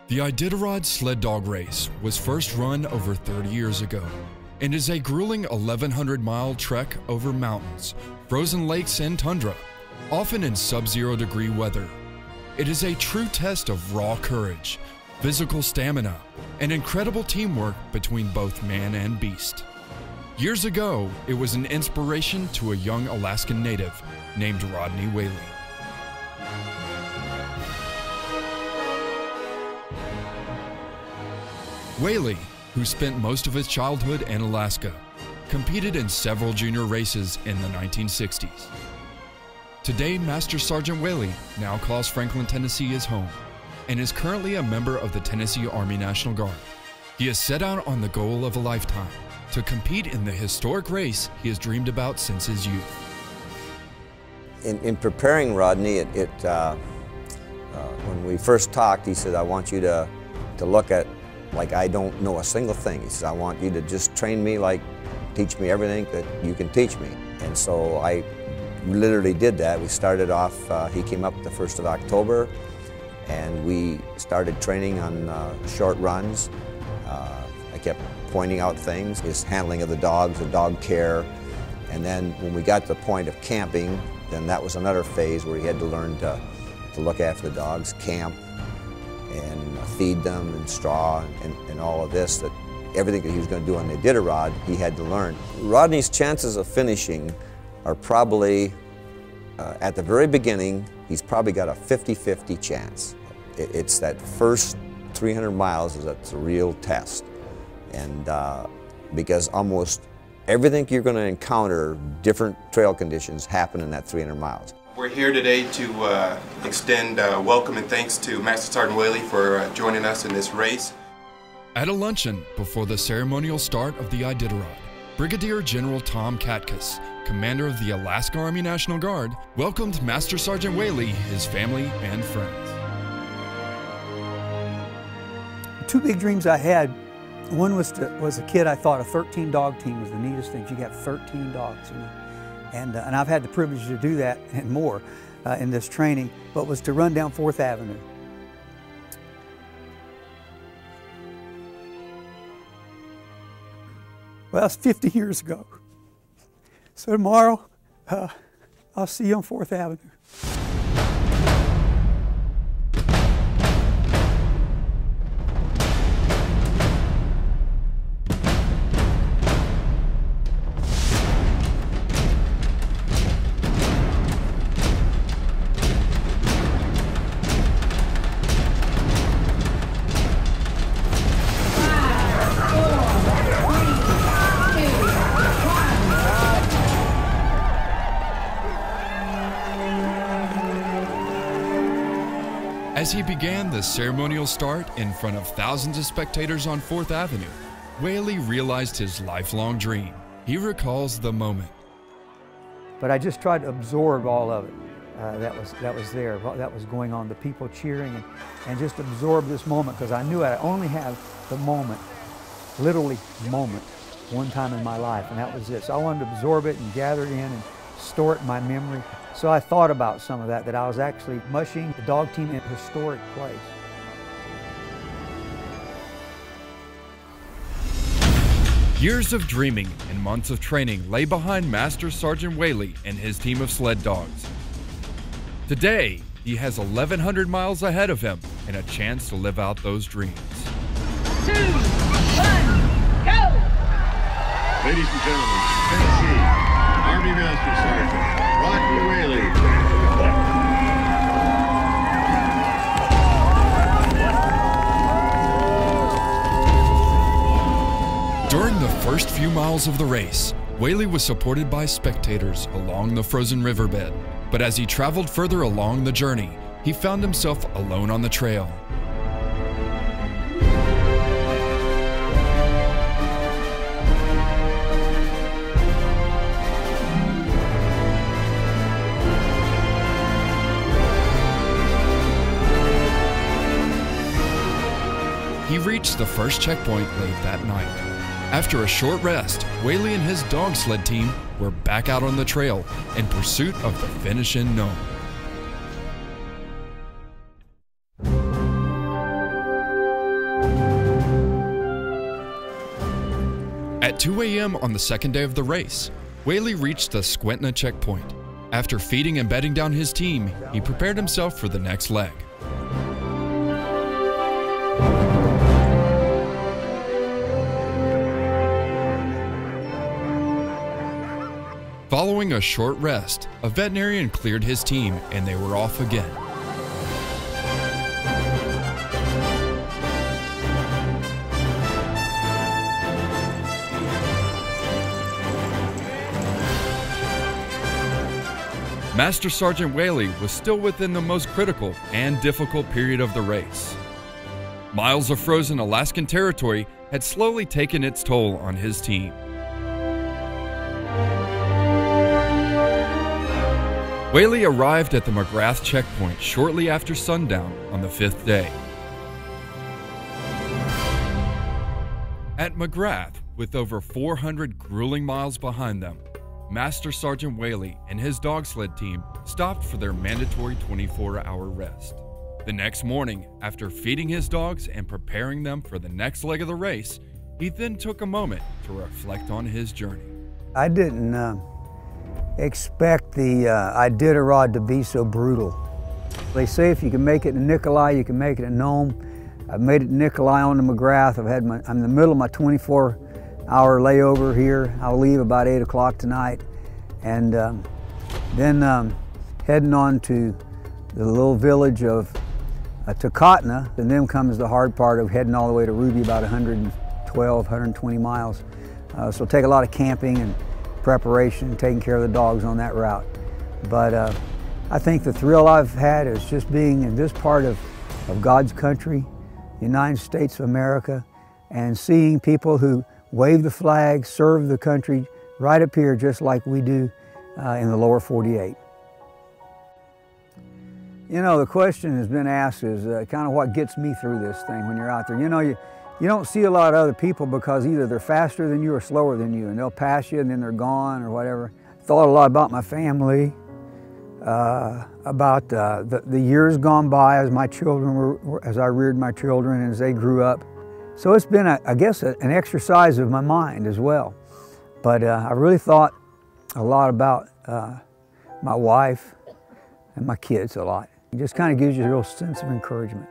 The Iditarod Sled Dog Race was first run over 30 years ago and is a grueling 1,100-mile trek over mountains, frozen lakes, and tundra, often in sub-zero degree weather. It is a true test of raw courage, physical stamina, and incredible teamwork between both man and beast. Years ago, it was an inspiration to a young Alaskan native named Rodney Whaley. Whaley, who spent most of his childhood in Alaska, competed in several junior races in the 1960s. Today, Master Sergeant Whaley now calls Franklin, Tennessee his home and is currently a member of the Tennessee Army National Guard. He has set out on the goal of a lifetime to compete in the historic race he has dreamed about since his youth. In preparing Rodney, when we first talked, he said, I want you to look at like I don't know a single thing. He says, I want you to just train me, like teach me everything that you can teach me. And so I literally did that. We started off, he came up the 1st of October, and we started training on short runs. I kept pointing out things, his handling of the dogs, the dog care. And then when we got to the point of camping, then that was another phase where he had to learn to look after the dogs, camp, and feed them, and straw, and all of this, that everything that he was going to do on the Iditarod, he had to learn. Rodney's chances of finishing are probably, at the very beginning, he's probably got a 50-50 chance. It's that first 300 miles that's a real test. And because almost everything you're going to encounter, different trail conditions, happen in that 300 miles. We're here today to extend welcome and thanks to Master Sergeant Whaley for joining us in this race. At a luncheon before the ceremonial start of the Iditarod, Brigadier General Tom Katkus, commander of the Alaska Army National Guard, welcomed Master Sergeant Whaley, his family, and friends. Two big dreams I had. One was a kid, I thought a 13-dog team was the neatest thing. You got 13 dogs, you know. And I've had the privilege to do that and more in this training, but was to run down 4th Avenue. Well, that's 50 years ago. So tomorrow, I'll see you on 4th Avenue. As he began the ceremonial start in front of thousands of spectators on 4th Avenue, Whaley realized his lifelong dream. He recalls the moment. But I just tried to absorb all of it that was there, that was going on, the people cheering, and just absorb this moment, because I knew I only have the moment, literally moment, one time in my life, and that was it. So I wanted to absorb it and gather it in and store it in my memory. So I thought about some of that I was actually mushing the dog team in a historic place. Years of dreaming and months of training lay behind Master Sergeant Whaley and his team of sled dogs. Today, he has 1,100 miles ahead of him and a chance to live out those dreams. 2, 1, go! Ladies and gentlemen, Tennessee Army Master Sergeant Rodney Whaley. During the first few miles of the race, Whaley was supported by spectators along the frozen riverbed. But as he traveled further along the journey, he found himself alone on the trail. He reached the first checkpoint late that night. After a short rest, Whaley and his dog sled team were back out on the trail in pursuit of the finish unknown. 2 a.m. on the second day of the race, Whaley reached the Squentna checkpoint. After feeding and bedding down his team, he prepared himself for the next leg. Following a short rest, a veterinarian cleared his team and they were off again. Master Sergeant Whaley was still within the most critical and difficult period of the race. Miles of frozen Alaskan territory had slowly taken its toll on his team. Whaley arrived at the McGrath checkpoint shortly after sundown on the 5th day. At McGrath, with over 400 grueling miles behind them, Master Sergeant Whaley and his dog sled team stopped for their mandatory 24-hour rest. The next morning, after feeding his dogs and preparing them for the next leg of the race, he then took a moment to reflect on his journey. I didn't expect the Iditarod to be so brutal. They say if you can make it in Nikolai, you can make it in Nome. I've made it in Nikolai on the McGrath. I'm in the middle of my 24-hour layover here. I'll leave about 8 o'clock tonight. And then heading on to the little village of Tokatna, and then comes the hard part of heading all the way to Ruby, about 112, 120 miles. So it'll take a lot of camping and preparation and taking care of the dogs on that route. But I think the thrill I've had is just being in this part of God's country, the United States of America, and seeing people who wave the flag, serve the country right up here just like we do in the lower 48. You know, the question has been asked is kind of what gets me through this thing when you're out there. You know, you don't see a lot of other people because either they're faster than you or slower than you, and they'll pass you and then they're gone or whatever. Thought a lot about my family, about the years gone by as my children as I reared my children and as they grew up. So it's been, I guess, an exercise of my mind as well. But I really thought a lot about my wife and my kids a lot. It just kind of gives you a real sense of encouragement.